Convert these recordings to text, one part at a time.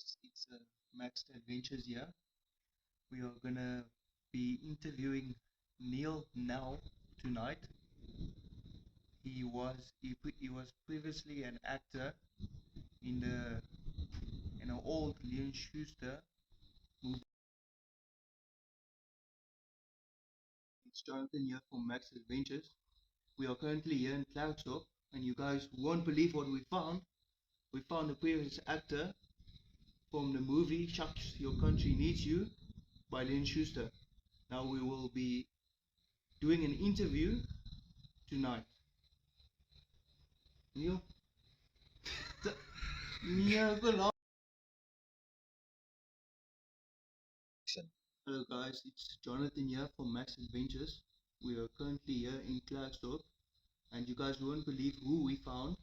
It's Max Adventures here. We are gonna be interviewing Neil now tonight. He was previously an actor in the in an old Leon Schuster movie. It's Jonathan here from Max Adventures. We are currently here in Klerksdorp, and you guys won't believe what we found. We found a previous actor from the movie Shucks Your Country Needs You by Leon Schuster. Now we will be doing an interview tonight. Neil? Neil, hello guys, it's Jonathan here from Max Adventures. We are currently here in Klerksdorp, and you guys won't believe who we found.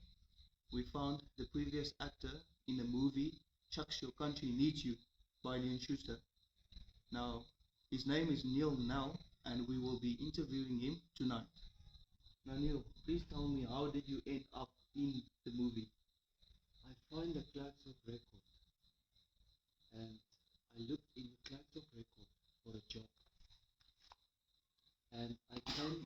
We found the previous actor in the movie Shucks Your Country Needs You by Leon Schuster. Now, his name is Neil now, and we will be interviewing him tonight. Now Neil, please tell me, how did you end up in the movie? I found the Clarkson record and I looked in the Clarkson record for a job. And I came